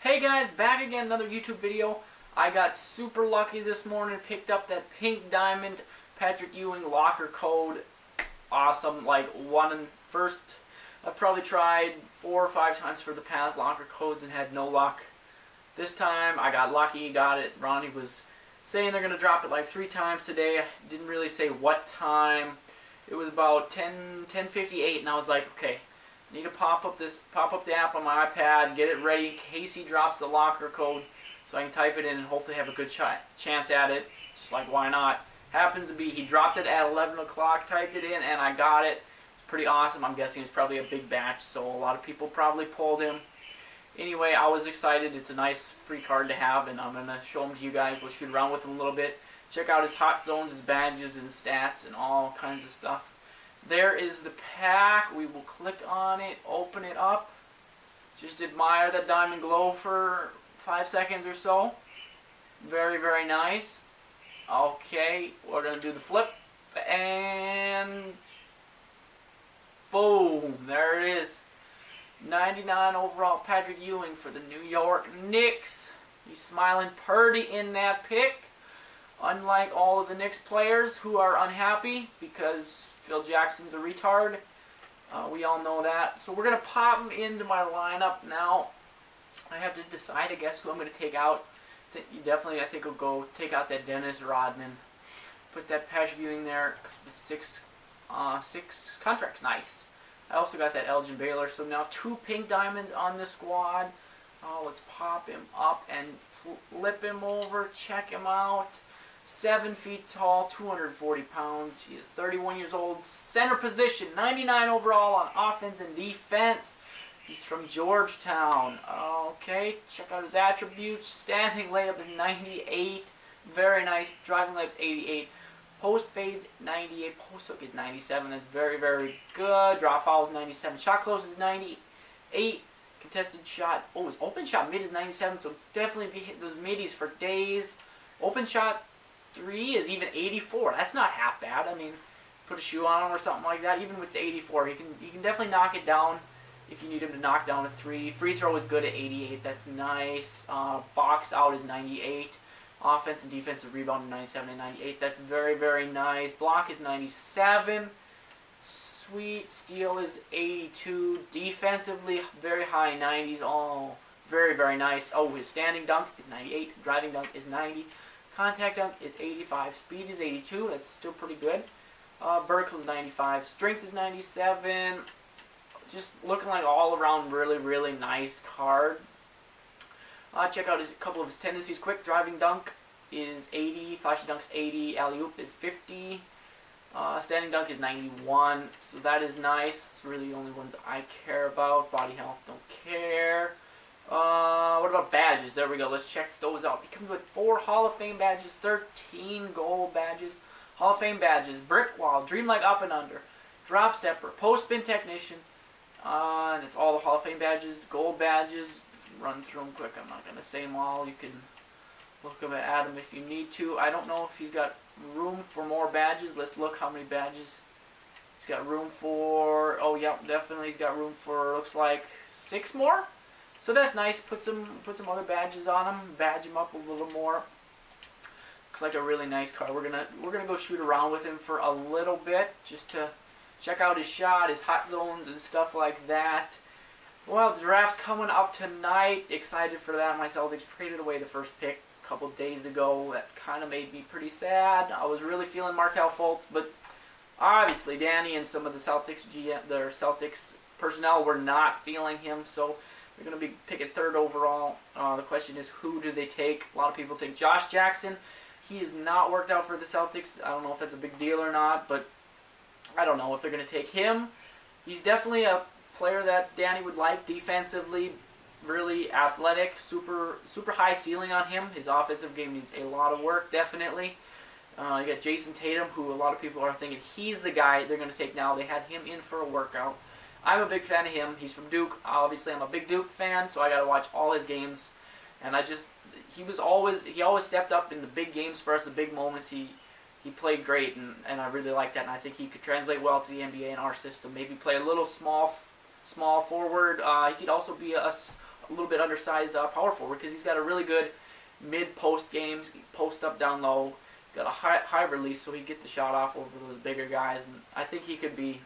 Hey guys, back again, another YouTube video. I got super lucky this morning, picked up that pink diamond Patrick Ewing locker code. Awesome, like first. I've probably tried 4 or 5 times for the past locker codes and had no luck. This time I got lucky, got it. Ronnie was saying they're going to drop it like 3 times today. I didn't really say what time. It was about 10:58 and I was like, okay, I need to pop up the app on my iPad, get it ready in case he drops the locker code so I can type it in and hopefully have a good chance at it. Just like, why not? Happens to be he dropped it at 11 o'clock, typed it in, and I got it. It's pretty awesome. I'm guessing it's probably a big batch, so a lot of people probably pulled him. Anyway, I was excited. It's a nice free card to have, and I'm going to show him to you guys. We'll shoot around with him a little bit. Check out his hot zones, his badges, his stats, and all kinds of stuff. There is the pack. We will click on it, open it up. Just admire that diamond glow for 5 seconds or so. Very, very nice. Okay, we're going to do the flip. And boom, there it is. 99 overall Patrick Ewing for the New York Knicks. He's smiling purty in that pick. Unlike all of the Knicks players who are unhappy because Phil Jackson's a retard. We all know that. So we're going to pop him into my lineup now. I have to decide, I guess, who I'm going to take out. I think I'll go take out that Dennis Rodman. Put that Patrick Ewing there. The six contracts. Nice. I also got that Elgin Baylor. So now 2 pink diamonds on the squad. Let's pop him up and flip him over. Check him out. 7 feet tall, 240 pounds. He is 31 years old. Center position, 99 overall on offense and defense. He's from Georgetown. Okay, check out his attributes. Standing layup is 98. Very nice. Driving layup's 88. Post fades 98. Post hook is 97. That's very, very good. Drop foul is 97. Shot close is 98. Contested shot. Oh, his open shot mid is 97. So definitely be hitting those middies for days. Open shot 3 is even 84. That's not half bad. I mean, put a shoe on him or something like that. Even with the 84, he can definitely knock it down if you need him to knock down a 3. Free throw is good at 88. That's nice. Box out is 98. Offense and defensive rebound is 97 and 98. That's very, very nice. Block is 97. Sweet. Steal is 82. Defensively, very high 90s. Oh, very, very nice. Oh, his standing dunk is 98. Driving dunk is 90. Contact dunk is 85. Speed is 82. That's still pretty good. Vertical is 95. Strength is 97. Just looking like all around really, really nice card. Check out a couple of his tendencies. Quick driving dunk is 80. Flashy dunk's 80. Alley-oop is 50. Standing dunk is 91. So that is nice. It's really the only ones that I care about. Body health, don't care. What about badges? There we go. Let's check those out. He comes with 4 Hall of Fame badges, 13 gold badges. Hall of Fame badges: Brick Wall, Dream Like Up and Under, Drop Stepper, Post Spin Technician. And it's all the Hall of Fame badges, gold badges. Run through them quick. I'm not going to say them all. You can look at them if you need to. I don't know if he's got room for more badges. Let's look how many badges. He's got room for, oh yeah, definitely he's got room for, looks like 6 more. So that's nice. Put some other badges on him. Badge him up a little more. Looks like a really nice card. We're gonna go shoot around with him for a little bit just to check out his shot, his hot zones, and stuff like that. Well, the draft's coming up tonight. Excited for that. My Celtics traded away the first pick a couple days ago. That kind of made me pretty sad. I was really feeling Markelle Fultz, but obviously Danny and some of the Celtics personnel were not feeling him. So they're going to be picking 3rd overall. The question is, who do they take? A lot of people think Josh Jackson. He has not worked out for the Celtics. I don't know if that's a big deal or not, but I don't know if they're going to take him. He's definitely a player that Danny would like defensively. Really athletic, super high ceiling on him. His offensive game needs a lot of work, definitely. You got Jason Tatum, who a lot of people are thinking he's the guy they're going to take now. They had him in for a workout. I'm a big fan of him. He's from Duke. Obviously, I'm a big Duke fan, so I got to watch all his games. And he always stepped up in the big games for us, the big moments. He played great, and I really like that. And I think he could translate well to the NBA in our system. Maybe play a little small forward. He could also be a a little bit undersized power forward because he's got a really good mid-post games, post up, down low, got a high release, so he get the shot off over those bigger guys, and I think he could be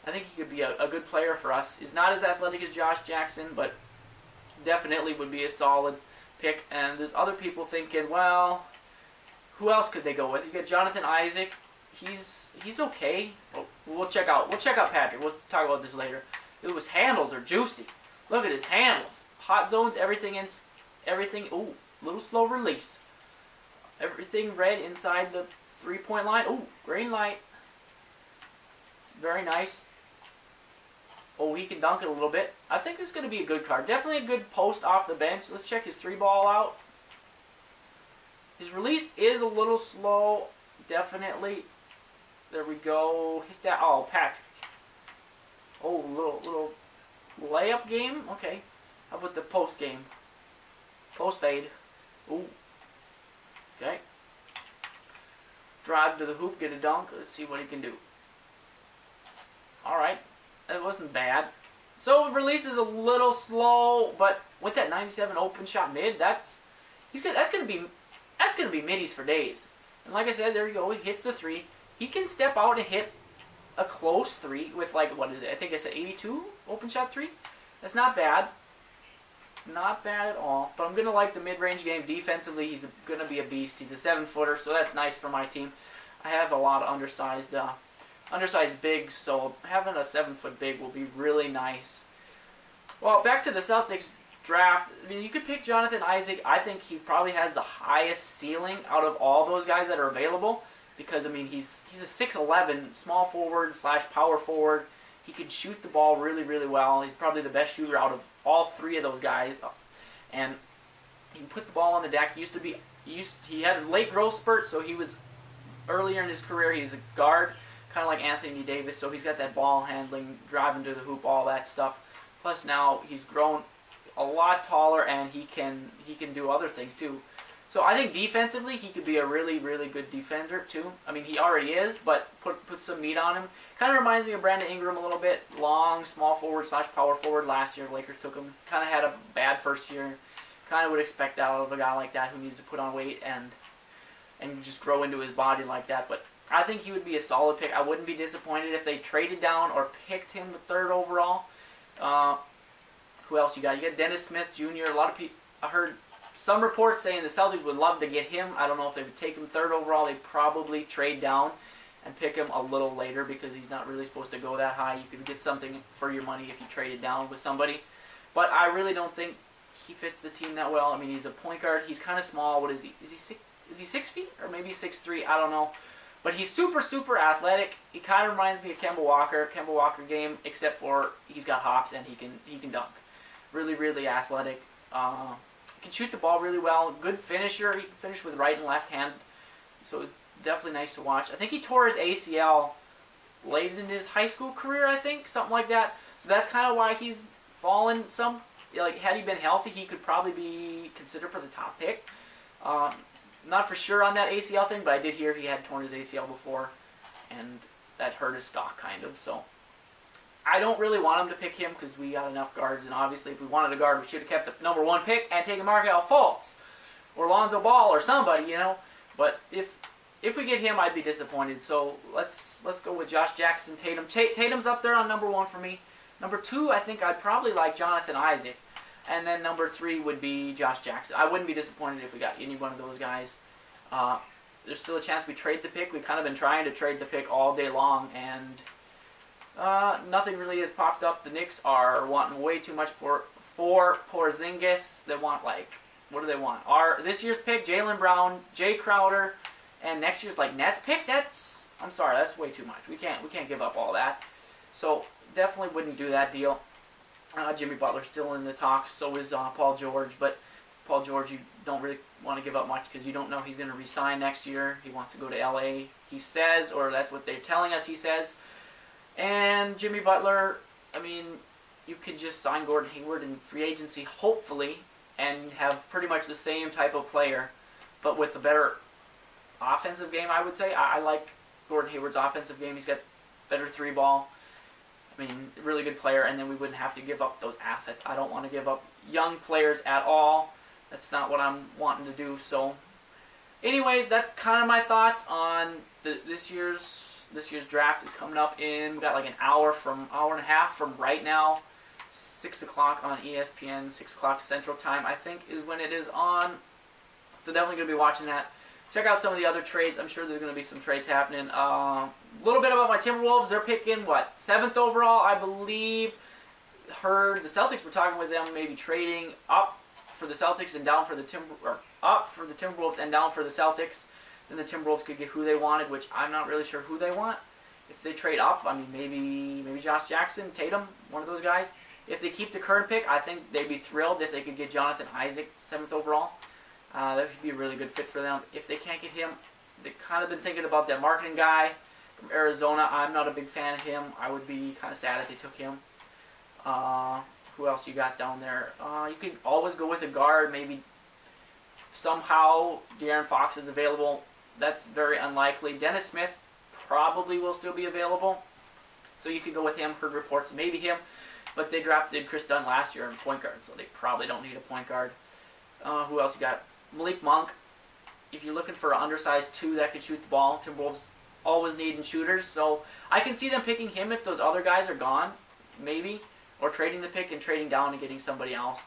a good player for us. He's not as athletic as Josh Jackson, but definitely would be a solid pick. And there's other people thinking, well, who else could they go with? You got Jonathan Isaac. He's okay. Well, we'll check out Patrick. We'll talk about this later. His handles are juicy. Look at his handles. Hot zones, everything. Ooh, little slow release. Everything red inside the 3-point line. Ooh, green light. Very nice. Oh, he can dunk it a little bit. I think this is going to be a good card. Definitely a good post off the bench. Let's check his 3-ball out. His release is a little slow. Definitely. There we go. Hit that. Oh, Patrick. Oh, little layup game. Okay. How about the post game? Post fade. Ooh. Okay. Drive to the hoop, get a dunk. Let's see what he can do. Alright. That wasn't bad. So release is a little slow, but with that 97 open shot mid, that's gonna be middies for days. And like I said, there you go. He hits the 3. He can step out and hit a close 3 with like, what is it? I think I said 82 open shot 3. That's not bad. Not bad at all. But I'm going to like the mid-range game. Defensively, he's going to be a beast. He's a 7-footer, so that's nice for my team. I have a lot of undersized bigs, so having a 7-foot big will be really nice. Well, back to the Celtics draft. I mean, you could pick Jonathan Isaac. I think he probably has the highest ceiling out of all those guys that are available because, I mean, he's a 6'11", small forward / power forward. He could shoot the ball really, really well. He's probably the best shooter out of all 3 of those guys. And he can put the ball on the deck. He had a late growth spurt, so he was earlier in his career. He's a guard, kind of like Anthony Davis. So he's got that ball handling, driving to the hoop, all that stuff. Plus now he's grown a lot taller, and he can do other things too. So I think defensively he could be a really, really good defender too. I mean, he already is, but put some meat on him. Kind of reminds me of Brandon Ingram a little bit. Long, small forward / power forward. Last year, Lakers took him. Kind of had a bad first year. Kind of would expect that out of a guy like that who needs to put on weight and just grow into his body like that. But I think he would be a solid pick. I wouldn't be disappointed if they traded down or picked him the 3rd overall. Who else you got? You got Dennis Smith Jr. A lot of people. I heard some reports saying the Celtics would love to get him. I don't know if they would take him 3rd overall. They'd probably trade down and pick him a little later because he's not really supposed to go that high. You could get something for your money if you traded down with somebody. But I really don't think he fits the team that well. I mean, he's a point guard. He's kind of small. What is he? Is he 6 feet or maybe 6'3"? I don't know. But he's super, super athletic. He kind of reminds me of Kemba Walker game, except for he's got hops and he can dunk. Really, really athletic. Can shoot the ball really well. Good finisher. He can finish with right and left hand. So it's definitely nice to watch. I think he tore his ACL late in his high school career, I think. Something like that. So that's kind of why he's fallen some. Like, had he been healthy, he could probably be considered for the top pick. Not for sure on that ACL thing, but I did hear he had torn his ACL before. And that hurt his stock, kind of. So I don't really want him to pick him because we got enough guards, and obviously if we wanted a guard, we should have kept the number 1 pick and taken Markelle Fultz or Lonzo Ball or somebody, you know. But if we get him, I'd be disappointed. So let's go with Josh Jackson, Tatum. Tatum's up there on number 1 for me. Number 2, I think I'd probably like Jonathan Isaac, and then number 3 would be Josh Jackson. I wouldn't be disappointed if we got any one of those guys. There's still a chance we trade the pick. We've kind of been trying to trade the pick all day long, and nothing really has popped up. The Knicks are wanting way too much for Porzingis. They want, like, what do they want? This year's pick, Jaylen Brown, Jay Crowder, and next year's like Nets pick. I'm sorry, that's way too much. We can't give up all that. So definitely wouldn't do that deal. Jimmy Butler's still in the talks. So is Paul George, but Paul George, you don't really want to give up much because you don't know he's going to re-sign next year. He wants to go to LA. He says, or that's what they're telling us. He says. And Jimmy Butler, I mean, you could just sign Gordon Hayward in free agency, hopefully, and have pretty much the same type of player, but with a better offensive game, I would say. I like Gordon Hayward's offensive game. He's got better 3-ball. I mean, really good player, and then we wouldn't have to give up those assets. I don't want to give up young players at all. That's not what I'm wanting to do. So, anyways, that's kind of my thoughts on this year's draft is coming up in. We got like an hour and a half from right now. 6 o'clock on ESPN, 6 o'clock Central Time, I think is when it is on. So definitely going to be watching that. Check out some of the other trades. I'm sure there's going to be some trades happening. A little bit about my Timberwolves. They're picking, 7th overall, I believe. Heard the Celtics were talking with them, maybe trading up for the Celtics and down for the up for the Timberwolves and down for the Celtics. Then the Timberwolves could get who they wanted, which I'm not really sure who they want. If they trade up, I mean, maybe Josh Jackson, Tatum, one of those guys. If they keep the current pick, I think they'd be thrilled if they could get Jonathan Isaac, 7th overall. That would be a really good fit for them. If they can't get him, they've kind of been thinking about that marketing guy from Arizona. I'm not a big fan of him. I would be kind of sad if they took him. Who else you got down there? You could always go with a guard. Maybe somehow De'Aaron Fox is available. That's very unlikely. Dennis Smith probably will still be available. So you could go with him. Heard reports, maybe him. But they drafted Chris Dunn last year in point guard, so they probably don't need a point guard. Who else you got? Malik Monk. If you're looking for an undersized 2 that can shoot the ball, Timberwolves always needing shooters. So I can see them picking him if those other guys are gone, maybe. Or trading the pick and trading down and getting somebody else.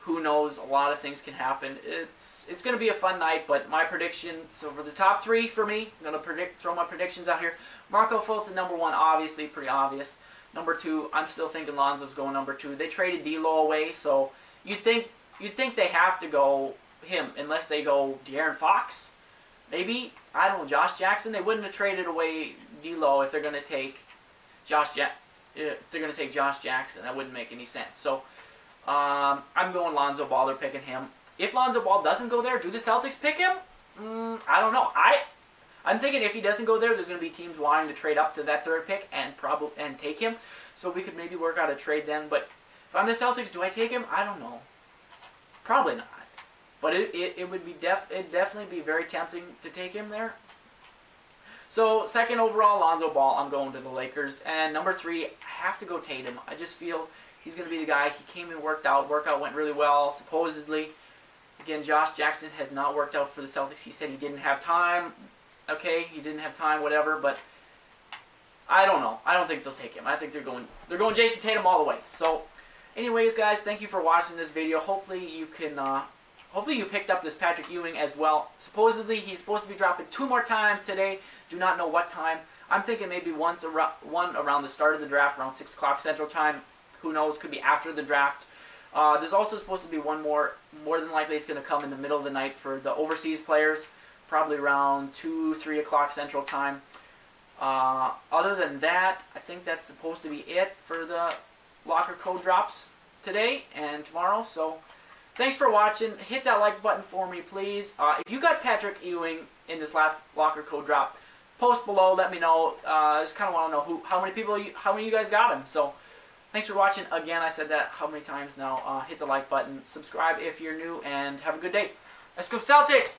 Who knows? A lot of things can happen. It's going to be a fun night, but my prediction, so for the top 3 for me, I'm going to throw my predictions out here. Marco Fultz at number 1, obviously, pretty obvious. Number 2, I'm still thinking Lonzo's going number 2. They traded D'Lo away, so you'd think they have to go him unless they go De'Aaron Fox. Maybe, I don't know, Josh Jackson. They wouldn't have traded away D'Lo if they're going to take Josh Jackson. That wouldn't make any sense. So I'm going Lonzo Ball. They're picking him. If Lonzo Ball doesn't go there, do the Celtics pick him? I don't know. I'm thinking if he doesn't go there, there's going to be teams wanting to trade up to that 3rd pick and take him. So we could maybe work out a trade then. But if I'm the Celtics, do I take him? I don't know. Probably not. But it would be it'd definitely be very tempting to take him there. So 2nd overall, Lonzo Ball. I'm going to the Lakers. And number 3, I have to go Tatum. I just feel he's going to be the guy. He came and worked out. Workout went really well, supposedly. Again, Josh Jackson has not worked out for the Celtics. He said he didn't have time. Okay, he didn't have time, whatever. But I don't know. I don't think they'll take him. I think they're going Jason Tatum all the way. So, anyways, guys, thank you for watching this video. Hopefully you can. Hopefully you picked up this Patrick Ewing as well. Supposedly he's supposed to be dropping 2 more times today. Do not know what time. I'm thinking maybe one around the start of the draft, around 6 o'clock Central Time. Who knows? Could be after the draft. There's also supposed to be one more. More than likely it's going to come in the middle of the night for the overseas players. Probably around 2, 3 o'clock Central Time. Other than that, I think that's supposed to be it for the locker code drops today and tomorrow. So thanks for watching. Hit that like button for me, please. If you got Patrick Ewing in this last locker code drop, post below. Let me know. I just kind of want to know how many of you guys got him. So thanks for watching. Again, I said that how many times now. Hit the like button. Subscribe if you're new, and have a good day. Let's go Celtics!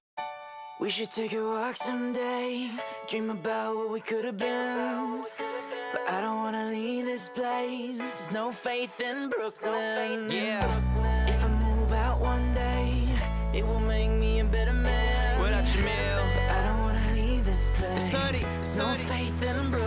We should take a walk someday, dream about what we could have been. But I don't wanna leave this place, there's no faith in Brooklyn. Yeah. If I move out one day, it will make me a better man. What up, Jamil? But I don't wanna leave this place, It's sunny, no faith in Brooklyn.